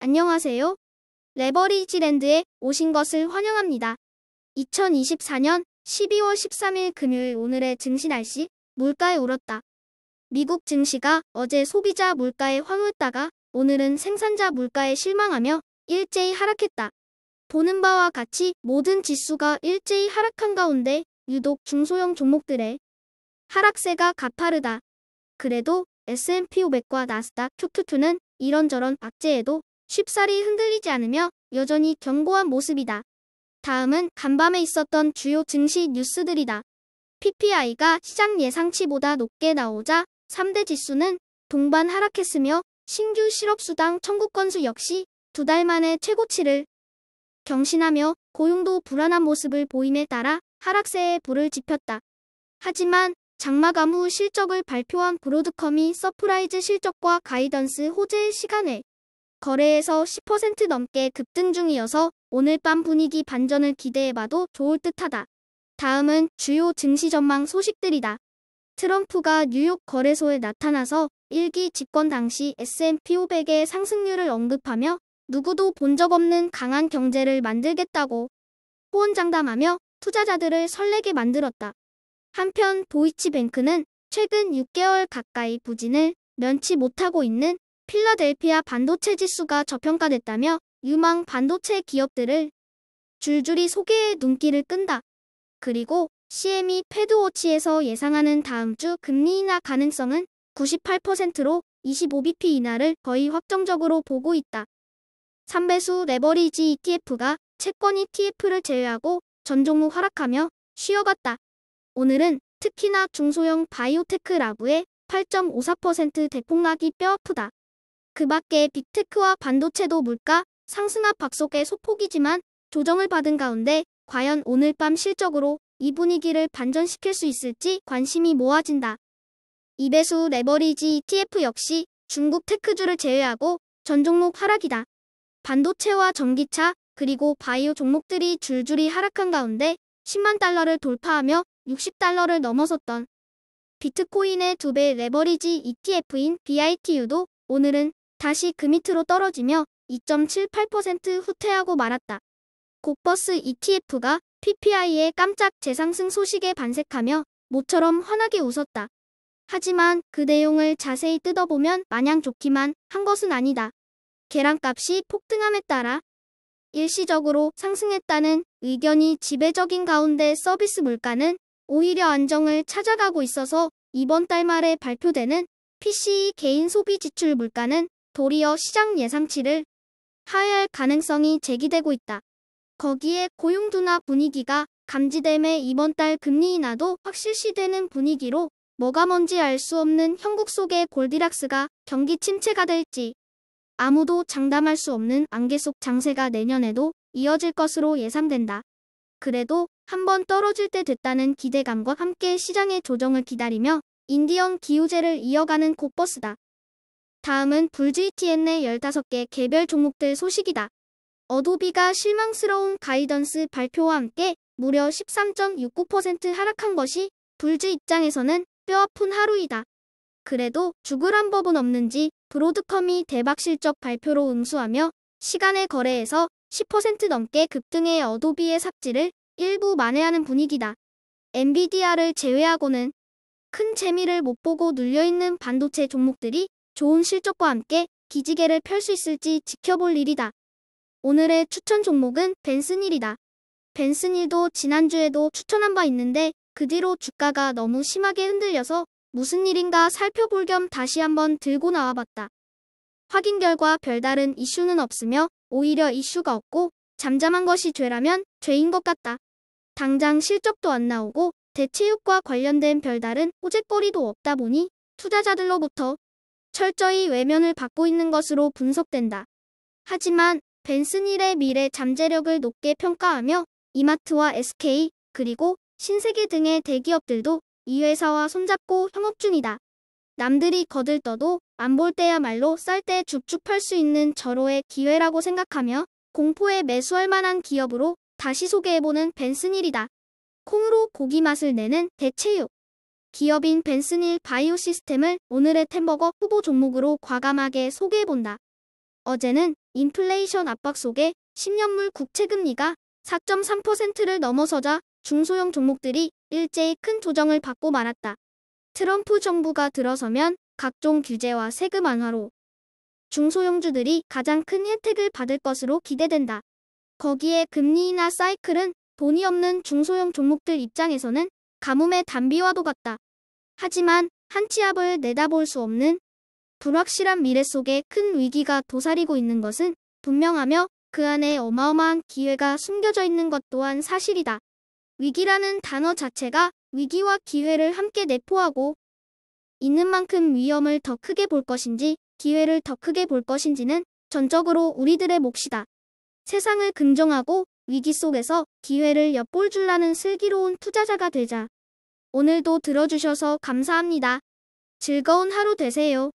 안녕하세요. 레버리지랜드에 오신 것을 환영합니다. 2024년 12월 13일 금요일 오늘의 증시 날씨, 물가에 오랐다. 미국 증시가 어제 소비자 물가에 환호했다가 오늘은 생산자 물가에 실망하며 일제히 하락했다. 보는 바와 같이 모든 지수가 일제히 하락한 가운데 유독 중소형 종목들의 하락세가 가파르다. 그래도 S&P 500과 나스닥 q22는 이런저런 악재에도 쉽사리 흔들리지 않으며 여전히 견고한 모습이다. 다음은 간밤에 있었던 주요 증시 뉴스들이다. PPI가 시장 예상치보다 높게 나오자 3대 지수는 동반 하락했으며 신규 실업수당 청구 건수 역시 2달 만에 최고치를 경신하며 고용도 불안한 모습을 보임에 따라 하락세에 불을 지폈다. 하지만 장마감 후 실적을 발표한 브로드컴이 서프라이즈 실적과 가이던스 호재의 시간에 거래에서 10% 넘게 급등 중이어서 오늘 밤 분위기 반전을 기대해봐도 좋을 듯하다. 다음은 주요 증시 전망 소식들이다. 트럼프가 뉴욕 거래소에 나타나서 1기 집권 당시 S&P 500의 상승률을 언급하며 누구도 본 적 없는 강한 경제를 만들겠다고 호언장담하며 투자자들을 설레게 만들었다. 한편 도이치뱅크는 최근 6개월 가까이 부진을 면치 못하고 있는 필라델피아 반도체 지수가 저평가됐다며 유망 반도체 기업들을 줄줄이 소개해 눈길을 끈다. 그리고 CME 패드워치에서 예상하는 다음 주 금리 인하 가능성은 98%로 25bp 인하를 거의 확정적으로 보고 있다. 3배수 레버리지 ETF가 채권 ETF를 제외하고 전 종목 하락하며 쉬어갔다. 오늘은 특히나 중소형 바이오테크 라브의 8.54% 대폭락이 뼈아프다. 그 밖에 빅테크와 반도체도 물가 상승압 박속의 소폭이지만 조정을 받은 가운데 과연 오늘 밤 실적으로 이 분위기를 반전시킬 수 있을지 관심이 모아진다. 2배수 레버리지 ETF 역시 중국 테크주를 제외하고 전 종목 하락이다. 반도체와 전기차 그리고 바이오 종목들이 줄줄이 하락한 가운데 10만 달러를 돌파하며 60달러를 넘어섰던 비트코인의 2배 레버리지 ETF인 BITU도 오늘은 다시 그 밑으로 떨어지며 2.78% 후퇴하고 말았다. 곡버스 ETF가 PPI의 깜짝 재상승 소식에 반색하며 모처럼 환하게 웃었다. 하지만 그 내용을 자세히 뜯어보면 마냥 좋기만 한 것은 아니다. 계란값이 폭등함에 따라 일시적으로 상승했다는 의견이 지배적인 가운데 서비스 물가는 오히려 안정을 찾아가고 있어서 이번 달 말에 발표되는 PCE 개인 소비 지출 물가는 도리어 시장 예상치를 하회할 가능성이 제기되고 있다. 거기에 고용 둔화 분위기가 감지됨에 이번 달 금리 인하도 확실시되는 분위기로 뭐가 뭔지 알 수 없는 형국 속의 골디락스가 경기 침체가 될지 아무도 장담할 수 없는 안개 속 장세가 내년에도 이어질 것으로 예상된다. 그래도 한번 떨어질 때 됐다는 기대감과 함께 시장의 조정을 기다리며 인디언 기우제를 이어가는 곡버스다. 다음은 불GTN의 15개 개별 종목들 소식이다. 어도비가 실망스러운 가이던스 발표와 함께 무려 13.69% 하락한 것이 불주 입장에서는 뼈아픈 하루이다. 그래도 죽으란 법은 없는지 브로드컴이 대박 실적 발표로 응수하며 시간의 거래에서 10% 넘게 급등해 어도비의 삭지를 일부 만회하는 분위기다. 엔비디아를 제외하고는 큰 재미를 못 보고 눌려있는 반도체 종목들이 좋은 실적과 함께 기지개를 펼 수 있을지 지켜볼 일이다. 오늘의 추천 종목은 벤슨힐이다. 벤슨힐도 지난주에도 추천한 바 있는데 그 뒤로 주가가 너무 심하게 흔들려서 무슨 일인가 살펴볼 겸 다시 한번 들고 나와봤다. 확인 결과 별다른 이슈는 없으며 오히려 이슈가 없고 잠잠한 것이 죄라면 죄인 것 같다. 당장 실적도 안 나오고 대체육과 관련된 별다른 호재거리도 없다 보니 투자자들로부터 철저히 외면을 받고 있는 것으로 분석된다. 하지만 벤슨힐의 미래 잠재력을 높게 평가하며 이마트와 SK 그리고 신세계 등의 대기업들도 이 회사와 손잡고 협업 중이다. 남들이 거들떠도 안 볼 때야말로 쌀 때 죽죽 팔 수 있는 절호의 기회라고 생각하며 공포에 매수할 만한 기업으로 다시 소개해보는 벤슨힐이다. 콩으로 고기 맛을 내는 대체육 기업인 벤슨힐 바이오시스템을 오늘의 템버거 후보 종목으로 과감하게 소개해본다. 어제는 인플레이션 압박 속에 10년물 국채금리가 4.3%를 넘어서자 중소형 종목들이 일제히 큰 조정을 받고 말았다. 트럼프 정부가 들어서면 각종 규제와 세금 완화로 중소형주들이 가장 큰 혜택을 받을 것으로 기대된다. 거기에 금리 인하 사이클은 돈이 없는 중소형 종목들 입장에서는 가뭄의 단비와도 같다. 하지만 한치 앞을 내다볼 수 없는 불확실한 미래 속에 큰 위기가 도사리고 있는 것은 분명하며 그 안에 어마어마한 기회가 숨겨져 있는 것 또한 사실이다. 위기라는 단어 자체가 위기와 기회를 함께 내포하고 있는 만큼 위험을 더 크게 볼 것인지 기회를 더 크게 볼 것인지는 전적으로 우리들의 몫이다. 세상을 긍정하고 위기 속에서 기회를 엿볼 줄 아는 슬기로운 투자자가 되자. 오늘도 들어주셔서 감사합니다. 즐거운 하루 되세요.